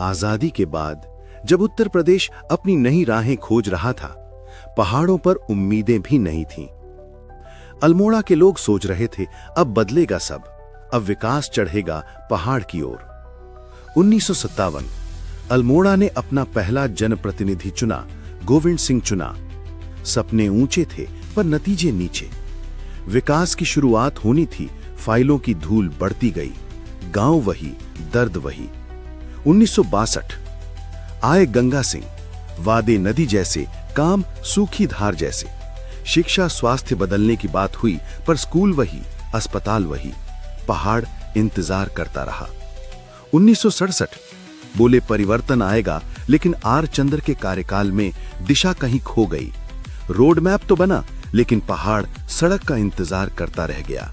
आजादी के बाद जब उत्तर प्रदेश अपनी नई राहें खोज रहा था, पहाड़ों पर उम्मीदें भी नहीं थीं। अल्मोड़ा के लोग सोच रहे थे, अब बदलेगा सब, अब विकास चढ़ेगा पहाड़ की ओर। 1957 अल्मोड़ा ने अपना पहला जनप्रतिनिधि चुना, गोविंद सिंह चुना। सपने ऊंचे थे पर नतीजे नीचे। विकास की शुरुआत होनी थी, फाइलों की धूल बढ़ती गई। गांव वही, दर्द वही। 1962 आए गंगा सिंह, वादे नदी जैसे, काम सूखी धार जैसे। शिक्षा स्वास्थ्य बदलने की बात हुई पर स्कूल वही, अस्पताल वही। पहाड़ इंतजार करता रहा। 1967 बोले परिवर्तन आएगा, लेकिन आर चंद्र के कार्यकाल में दिशा कहीं खो गई। रोड मैप तो बना, लेकिन पहाड़ सड़क का इंतजार करता रह गया।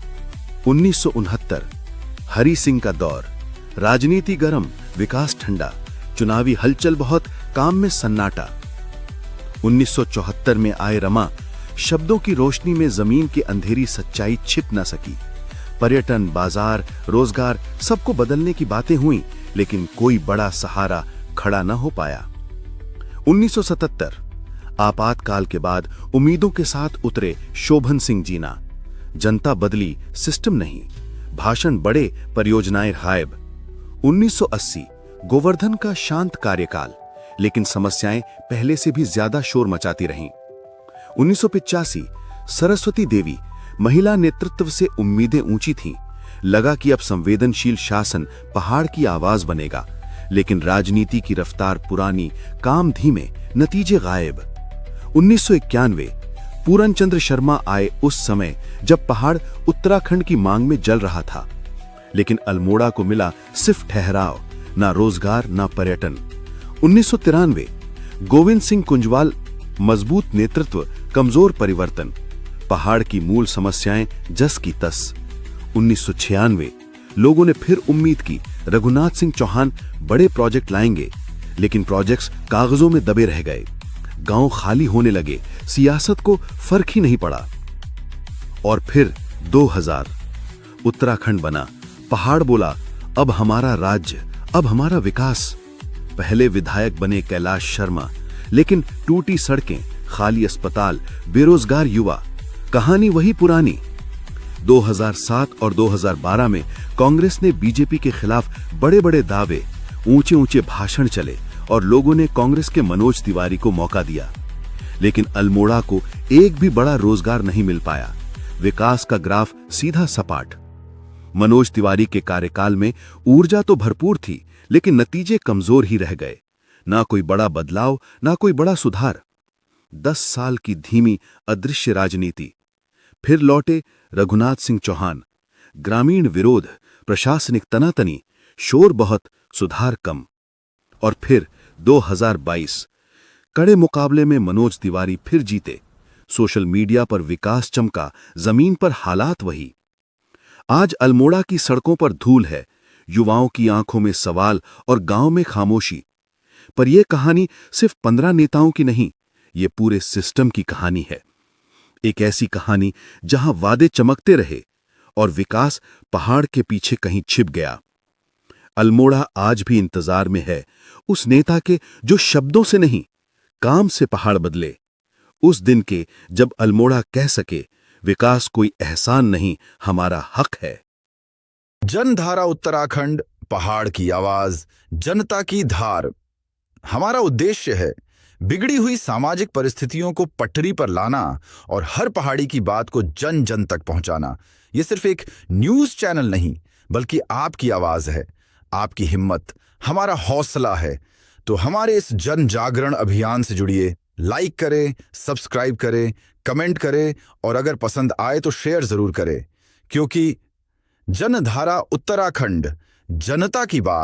1969 हरि सिंह का दौर, राजनीति गरम, विकास ठंडा, चुनावी हलचल बहुत, काम में सन्नाटा। 1974 में आए रमा, शब्दों की रोशनी में जमीन की अंधेरी सच्चाई छिप न सकी। पर्यटन, बाजार, रोजगार, सबको बदलने की बातें हुई, लेकिन कोई बड़ा सहारा खड़ा न हो पाया। 1977 आपातकाल के बाद उम्मीदों के साथ उतरे शोभन सिंह जीना। जनता बदली, सिस्टम नहीं। भाषण बड़े, परियोजनाएं गायब। 1980 गोवर्धन का शांत कार्यकाल, लेकिन समस्याएं पहले से भी ज्यादा शोर मचाती रहीं। 1985 सरस्वती देवी, महिला नेतृत्व से उम्मीदें ऊंची थीं। लगा कि अब संवेदनशील शासन पहाड़ की आवाज बनेगा, लेकिन राजनीति की रफ्तार पुरानी, काम धीमे, नतीजे गायब। 1991 पूरन चंद्र शर्मा आए उस समय जब पहाड़ उत्तराखंड की मांग में जल रहा था, लेकिन अल्मोड़ा को मिला सिर्फ ठहराव, ना रोजगार ना पर्यटन। 1993 गोविंद सिंह कुंजवाल, मजबूत नेतृत्व, कमजोर परिवर्तन। पहाड़ की मूल समस्याएं जस की तस। 1996 लोगों ने फिर उम्मीद की, रघुनाथ सिंह चौहान बड़े प्रोजेक्ट लाएंगे, लेकिन प्रोजेक्ट्स कागजों में दबे रह गए। गांव खाली होने लगे, सियासत को फर्क ही नहीं पड़ा। और फिर 2000 उत्तराखंड बना। पहाड़ बोला, अब हमारा राज्य, अब हमारा विकास। पहले विधायक बने कैलाश शर्मा, लेकिन टूटी सड़कें, खाली अस्पताल, बेरोजगार युवा, कहानी वही पुरानी। 2007 और 2012 में कांग्रेस ने बीजेपी के खिलाफ बड़े बड़े दावे, ऊंचे ऊंचे भाषण चले और लोगों ने कांग्रेस के मनोज तिवारी को मौका दिया, लेकिन अल्मोड़ा को एक भी बड़ा रोजगार नहीं मिल पाया। विकास का ग्राफ सीधा सपाट। मनोज तिवारी के कार्यकाल में ऊर्जा तो भरपूर थी, लेकिन नतीजे कमजोर ही रह गए। ना कोई बड़ा बदलाव, ना कोई बड़ा सुधार। 10 साल की धीमी, अदृश्य राजनीति। फिर लौटे रघुनाथ सिंह चौहान। ग्रामीण विरोध, प्रशासनिक तनातनी, शोर बहुत, सुधार कम। और फिर 2022 कड़े मुकाबले में मनोज तिवारी फिर जीते। सोशल मीडिया पर विकास चमका, जमीन पर हालात वही। आज अल्मोड़ा की सड़कों पर धूल है, युवाओं की आंखों में सवाल और गांव में खामोशी। पर यह कहानी सिर्फ 15 नेताओं की नहीं, ये पूरे सिस्टम की कहानी है। एक ऐसी कहानी जहां वादे चमकते रहे और विकास पहाड़ के पीछे कहीं छिप गया। अल्मोड़ा आज भी इंतजार में है उस नेता के जो शब्दों से नहीं, काम से पहाड़ बदले। उस दिन के जब अल्मोड़ा कह सके, विकास कोई एहसान नहीं, हमारा हक है। जनधारा उत्तराखंड, पहाड़ की आवाज, जनता की धार। हमारा उद्देश्य है बिगड़ी हुई सामाजिक परिस्थितियों को पटरी पर लाना और हर पहाड़ी की बात को जन जन तक पहुंचाना। यह सिर्फ एक न्यूज चैनल नहीं, बल्कि आपकी आवाज है, आपकी हिम्मत, हमारा हौसला है। तो हमारे इस जन जागरण अभियान से जुड़िए, लाइक करें, सब्सक्राइब करें, कमेंट करें और अगर पसंद आए तो शेयर जरूर करें, क्योंकि जनधारा उत्तराखंड, जनता की बात।